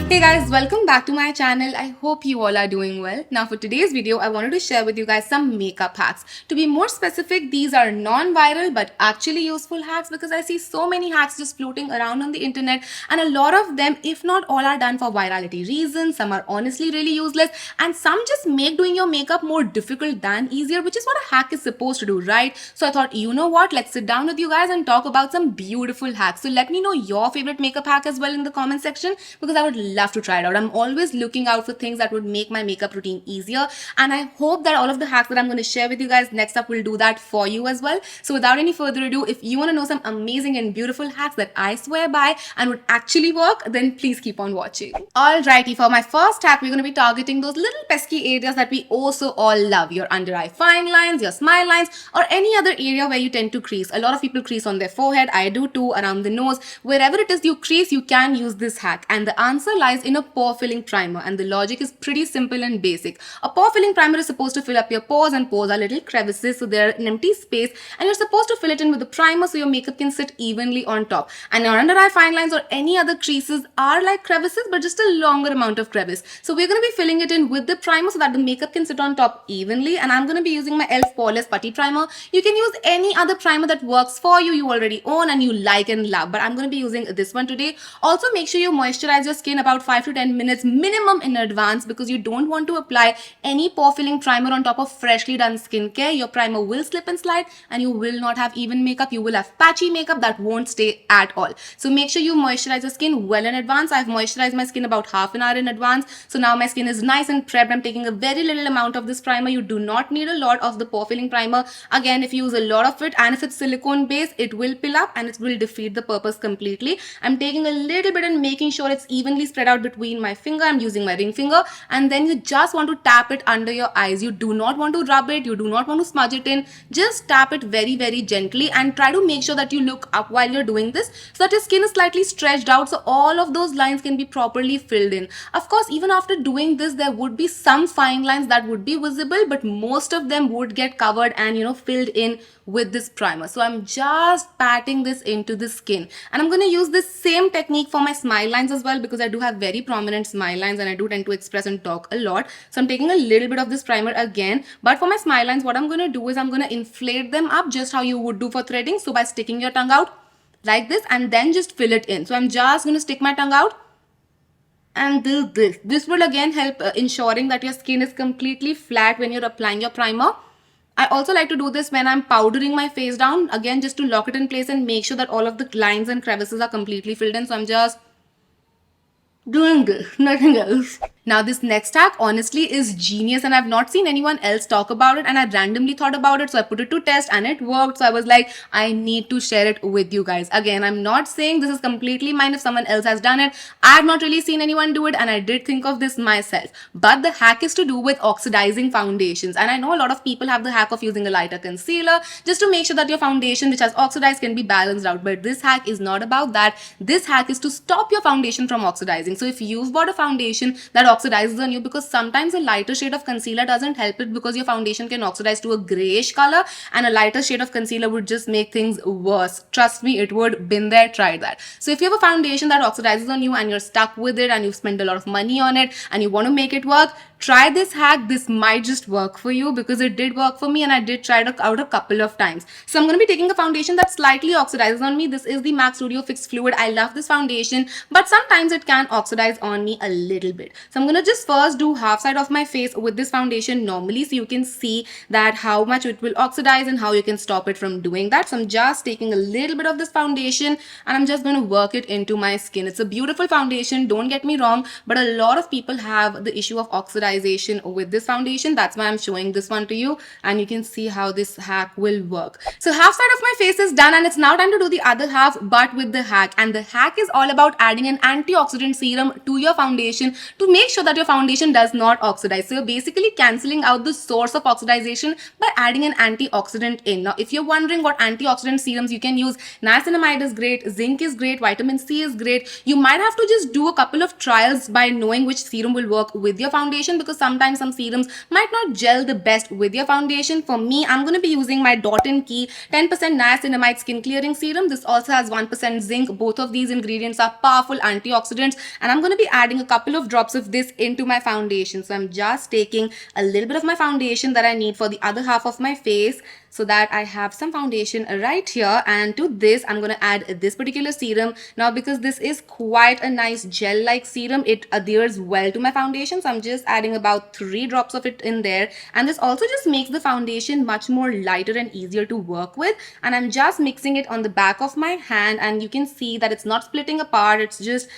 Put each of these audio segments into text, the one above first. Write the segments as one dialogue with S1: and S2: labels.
S1: Hey guys, welcome back to my channel. I hope you all are doing well. Now for today's video, I wanted to share with you guys some makeup hacks. To be more specific, these are non-viral but actually useful hacks because I see so many hacks just floating around on the internet, and a lot of them, if not all, are done for virality reasons. Some are honestly really useless and some just make doing your makeup more difficult than easier, which is what a hack is supposed to do, right? So I thought, you know what, let's sit down with you guys and talk about some beautiful hacks. So let me know your favorite makeup hack as well in the comment section because I would love to try it out. I'm always looking out for things that would make my makeup routine easier, and I hope that all of the hacks that I'm going to share with you guys next up will do that for you as well. So without any further ado, if you want to know some amazing and beautiful hacks that I swear by and would actually work, then please keep on watching. Alrighty, for my first hack, we're going to be targeting those little pesky areas that we also all love. Your under eye fine lines, your smile lines, or any other area where you tend to crease. A lot of people crease on their forehead. I do too, around the nose. Wherever it is you crease, you can use this hack. And the answer lies in a pore filling primer. And the logic is pretty simple and basic. A pore filling primer is supposed to fill up your pores, and pores are little crevices, so they're an empty space. And you're supposed to fill it in with the primer so your makeup can sit evenly on top. And your under eye fine lines or any other creases are like crevices, but just a longer amount of crevice. So we're going to be filling it in with the primer so that the makeup can sit on top evenly. And I'm going to be using my e.l.f. Poreless Putty Primer. You can use any other primer that works for you, you already own and you like and love, but I'm going to be using this one today. Also, make sure you moisturize your skin about 5 to 10 minutes minimum in advance because you don't want to apply any pore filling primer on top of freshly done skincare. Your primer will slip and slide and you will not have even makeup. You will have patchy makeup that won't stay at all. So make sure you moisturize your skin well in advance. I've moisturized my skin about half an hour in advance. So now my skin is nice and prepped. I'm taking a very little amount of this primer. You do not need a lot of the pore filling primer. Again, if you use a lot of it and if it's silicone based, it will pill up and it will defeat the purpose completely. I'm taking a little bit and making sure it's evenly spread out between my finger. I'm using my ring finger, and then you just want to tap it under your eyes. You do not want to rub it. You do not want to smudge it in. Just tap it very, very gently and try to make sure that you look up while you're doing this so that your skin is slightly stretched out so all of those lines can be properly filled in. Of course, even after doing this, there would be some fine lines that would be visible, but most of them would get covered and filled in with this primer. So I'm just patting this into the skin, and I'm going to use this same technique for my smile lines as well because I do have very prominent smile lines and I do tend to express and talk a lot. So I'm taking a little bit of this primer again, but for my smile lines, what I'm going to do is I'm going to inflate them up just how you would do for threading. So by sticking your tongue out like this and then just fill it in. So I'm just going to stick my tongue out and this will again help ensuring that your skin is completely flat when you're applying your primer. I also like to do this when I'm powdering my face down, again just to lock it in place and make sure that all of the lines and crevices are completely filled in. So I'm just doing this, nothing else. Now this next hack honestly is genius and I've not seen anyone else talk about it, and I randomly thought about it, so I put it to test and it worked. So I was like, I need to share it with you guys. Again, I'm not saying this is completely mine. If someone else has done it, I have not really seen anyone do it and I did think of this myself. But the hack is to do with oxidizing foundations, and I know a lot of people have the hack of using a lighter concealer just to make sure that your foundation which has oxidized can be balanced out, but this hack is not about that. This hack is to stop your foundation from oxidizing. So if you've bought a foundation that oxidizes on you, because sometimes a lighter shade of concealer doesn't help it because your foundation can oxidize to a grayish color, and a lighter shade of concealer would just make things worse. Trust me, it would. Been there, tried that. So if you have a foundation that oxidizes on you and you're stuck with it and you've spent a lot of money on it and you want to make it work, try this hack. This might just work for you because it did work for me and I did try it out a couple of times. So I'm going to be taking a foundation that slightly oxidizes on me. This is the MAC Studio Fix Fluid. I love this foundation, but sometimes it can oxidize on me a little bit. So I'm going to just first do half side of my face with this foundation normally so you can see that how much it will oxidize and how you can stop it from doing that. So I'm just taking a little bit of this foundation and I'm just going to work it into my skin. It's a beautiful foundation, don't get me wrong, but a lot of people have the issue of oxidization with this foundation. That's why I'm showing this one to you, and you can see how this hack will work. So half side of my face is done and it's now time to do the other half, but with the hack. And the hack is all about adding an antioxidant serum to your foundation to make sure that your foundation does not oxidize. So you're basically cancelling out the source of oxidization by adding an antioxidant in. Now, if you're wondering what antioxidant serums you can use, niacinamide is great, zinc is great, vitamin C is great. You might have to just do a couple of trials by knowing which serum will work with your foundation, because sometimes some serums might not gel the best with your foundation. For me, I'm going to be using my Dot & Key 10% niacinamide skin clearing serum. This also has 1% zinc. Both of these ingredients are powerful antioxidants, and I'm going to be adding a couple of drops of this into my foundation. So I'm just taking a little bit of my foundation that I need for the other half of my face, so that I have some foundation right here. And to this, I'm going to add this particular serum. Now, because this is quite a nice gel-like serum, it adheres well to my foundation. So I'm just adding about 3 drops of it in there. And this also just makes the foundation much more lighter and easier to work with. And I'm just mixing it on the back of my hand, and you can see that it's not splitting apart. It's just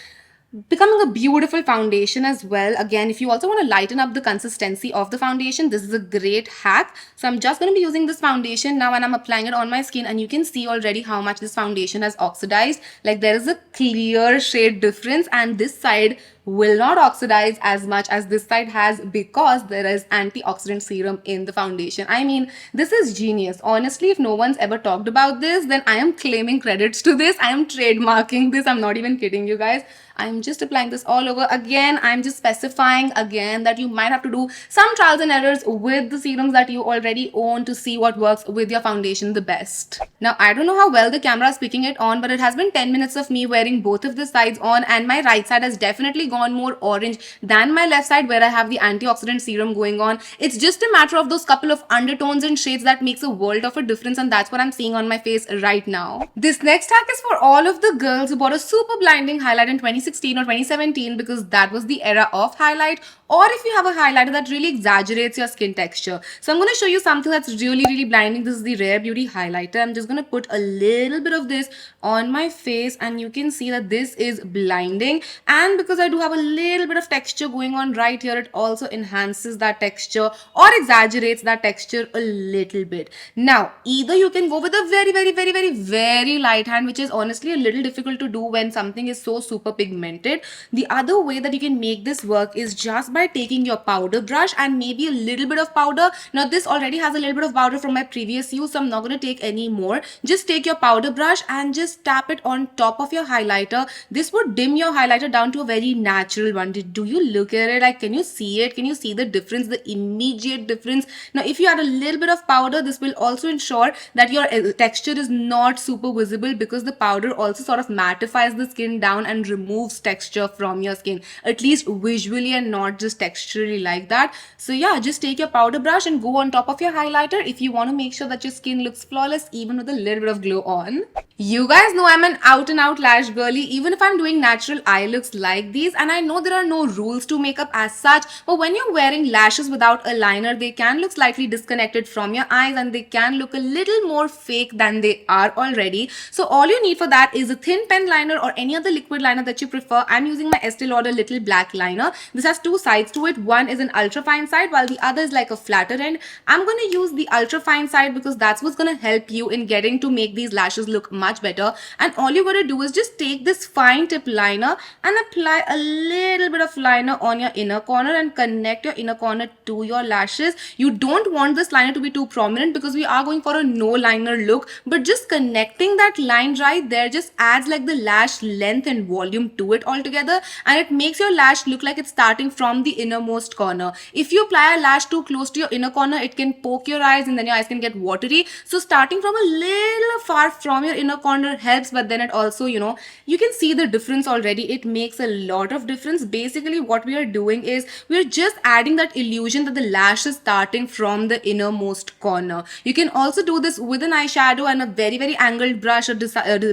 S1: becoming a beautiful foundation as well. Again, if you also want to lighten up the consistency of the foundation, this is a great hack. So I'm just going to be using this foundation now, and I'm applying it on my skin, and you can see already how much this foundation has oxidized. Like, there is a clear shade difference, and this side will not oxidize as much as this side has, because there is antioxidant serum in the foundation. I mean, this is genius. Honestly, if no one's ever talked about this, then I am claiming credits to this. I am trademarking this. I'm not even kidding you guys. I'm just applying this all over. Again, I'm just specifying again that you might have to do some trials and errors with the serums that you already own to see what works with your foundation the best. Now, I don't know how well the camera is picking it on, but it has been 10 minutes of me wearing both of the sides on, and my right side has definitely gone more orange than my left side, where I have the antioxidant serum going on. It's just a matter of those couple of undertones and shades that makes a world of a difference, and that's what I'm seeing on my face right now. This next hack is for all of the girls who bought a super blinding highlight in 2016 or 2017, because that was the era of highlight, or if you have a highlighter that really exaggerates your skin texture. So I'm going to show you something that's really blinding. This is the Rare Beauty highlighter. I'm just going to put a little bit of this on my face, and you can see that this is blinding. And because I do have a little bit of texture going on right here, it also enhances that texture or exaggerates that texture a little bit. Now, either you can go with a very light hand, which is honestly a little difficult to do when something is so super pigmented. The other way that you can make this work is just by taking your powder brush and maybe a little bit of powder. Now, this already has a little bit of powder from my previous use, so I'm not going to take any more. Just take your powder brush and just tap it on top of your highlighter. This would dim your highlighter down to a very natural one. Do you look at it? Like, can you see it? Can you see the difference, the immediate difference? Now, if you add a little bit of powder, this will also ensure that your texture is not super visible, because the powder also sort of mattifies the skin down and removes texture from your skin, at least visually and not just texturally like that. So yeah, just take your powder brush and go on top of your highlighter if you want to make sure that your skin looks flawless even with a little bit of glow on. You guys know I'm an out and out lash girly, even if I'm doing natural eye looks like these, and I know there are no rules to makeup as such, but when you're wearing lashes without a liner, they can look slightly disconnected from your eyes, and they can look a little more fake than they are already. So all you need for that is a thin pen liner or any other liquid liner that you prefer. I'm using my Estee Lauder little black liner. This has two sides to it. One is an ultra fine side, while the other is like a flatter end. I'm going to use the ultra fine side because that's what's going to help you in getting to make these lashes look much better. And all you're going to do is just take this fine tip liner and apply a little bit of liner on your inner corner and connect your inner corner to your lashes. You don't want this liner to be too prominent because we are going for a no liner look, but just connecting that line right there just adds like the lash length and volume to it altogether, and it makes your lash look like it's starting from the innermost corner. If you apply a lash too close to your inner corner, it can poke your eyes and then your eyes can get watery. So starting from a little far from your inner corner helps, but then it also, you can see the difference already. It makes a lot of difference. Basically what we are doing is we're just adding that illusion that the lash is starting from the innermost corner. You can also do this with an eyeshadow and a very angled brush or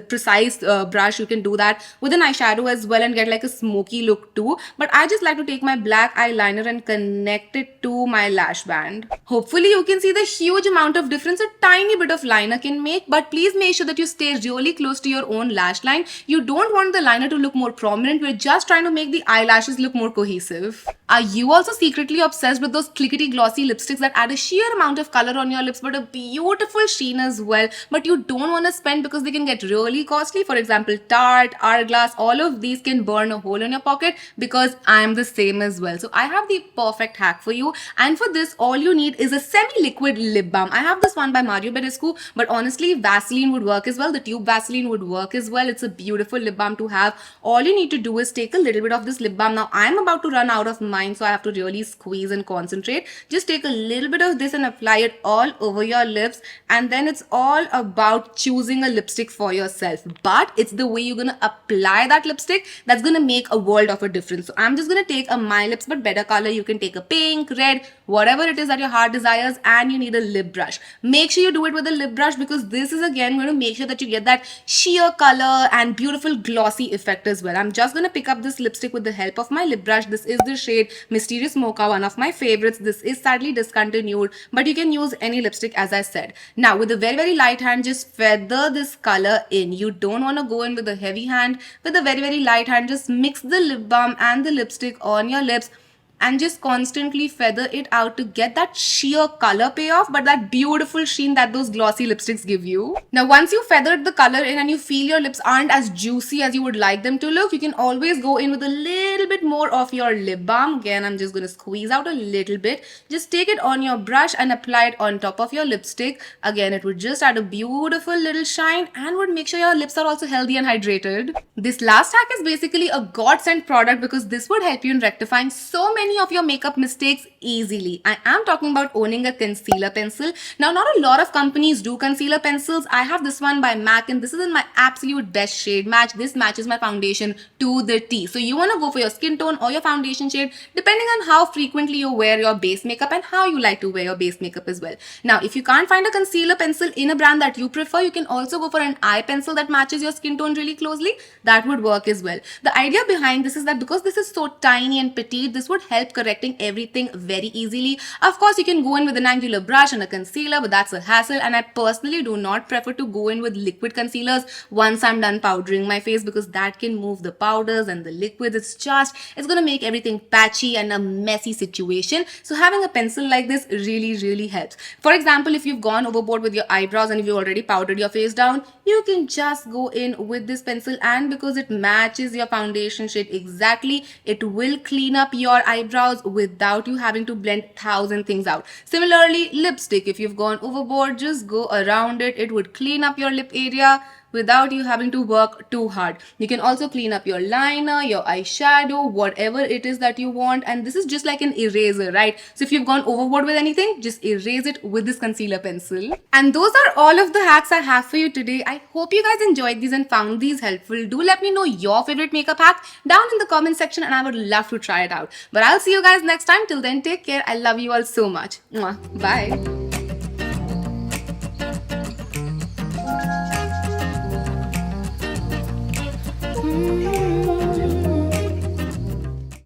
S1: precise brush. You can do that with an eyeshadow as well and get like a smoky look too, but I just like to take my black eyeliner and connect it to my lash band. Hopefully you can see the huge amount of difference a tiny bit of liner can make, but please make sure that you stay really close to your own lash line. You don't want the liner to look more prominent. We're just trying to make the eyelashes look more cohesive. Are you also secretly obsessed with those clickety glossy lipsticks that add a sheer amount of color on your lips but a beautiful sheen as well, but you don't want to spend because they can get really costly? For example, Tarte, Hourglass, all of these can burn a hole in your pocket, because I'm the same as well. So I have the perfect hack for you, and for this all you need is a semi-liquid lip balm. I have this one by Badescu, but honestly Vaseline would work as well. The tube Vaseline would work as well. It's a beautiful lip balm to have. All you need to do is take a little bit of this lip balm. Now I'm about to run out of mine, so I have to really squeeze and concentrate. Just take a little bit of this and apply it all over your lips, and then it's all about choosing a lipstick for yourself. But it's the way you're gonna apply that lipstick that's gonna make a world of a difference. So I'm just gonna take a My Lips But Better color. You can take a pink, red, whatever it is that your heart desires, and you need a lip brush. Make sure you do it with a lip brush, because this is again going to make sure that you get that sheer color and beautiful glossy effect as well. I'm just going to pick up this lipstick with the help of my lip brush. This is the shade Mysterious Mocha, one of my favorites. This is sadly discontinued, but you can use any lipstick as I said. Now with a very light hand, just feather this color in. You don't want to go in with a heavy hand. With a very light hand, just mix the lip balm and the lipstick on your lips and just constantly feather it out to get that sheer color payoff, but that beautiful sheen that those glossy lipsticks give you. Now once you feathered the color in and you feel your lips aren't as juicy as you would like them to look, you can always go in with a little bit more of your lip balm. Again, I'm just going to squeeze out a little bit. Just take it on your brush and apply it on top of your lipstick. Again, it would just add a beautiful little shine and would make sure your lips are also healthy and hydrated. This last hack is basically a godsend product, because this would help you in rectifying so many of your makeup mistakes easily. I am talking about owning a concealer pencil. Now, not a lot of companies do concealer pencils. I have this one by M.A.C, and this is in my absolute best shade match. This matches my foundation to the T. So you want to go for your skin tone or your foundation shade, depending on how frequently you wear your base makeup and how you like to wear your base makeup as well. Now, if you can't find a concealer pencil in a brand that you prefer, you can also go for an eye pencil that matches your skin tone really closely. That would work as well. The idea behind this is that because this is so tiny and petite, this would help correcting everything very easily. Of course, you can go in with an angular brush and a concealer, but that's a hassle, and I personally do not prefer to go in with liquid concealers once I'm done powdering my face, because that can move the powders and the liquids. It's gonna make everything patchy and a messy situation. So having a pencil like this really helps. For example, if you've gone overboard with your eyebrows and if you already powdered your face down, you can just go in with this pencil, and because it matches your foundation shade exactly, it will clean up your eyebrows without you having to blend 1,000 things out. Similarly, lipstick, if you've gone overboard, just go around it. It would clean up your lip area without you having to work too hard. You can also clean up your liner, your eyeshadow, whatever it is that you want. And this is just like an eraser, right? So if you've gone overboard with anything, just erase it with this concealer pencil. And those are all of the hacks I have for you today. I hope you guys enjoyed these and found these helpful. Do let me know your favorite makeup hack down in the comment section, and I would love to try it out. But I'll see you guys next time. Till then, take care. I love you all so much. Mwah. Bye.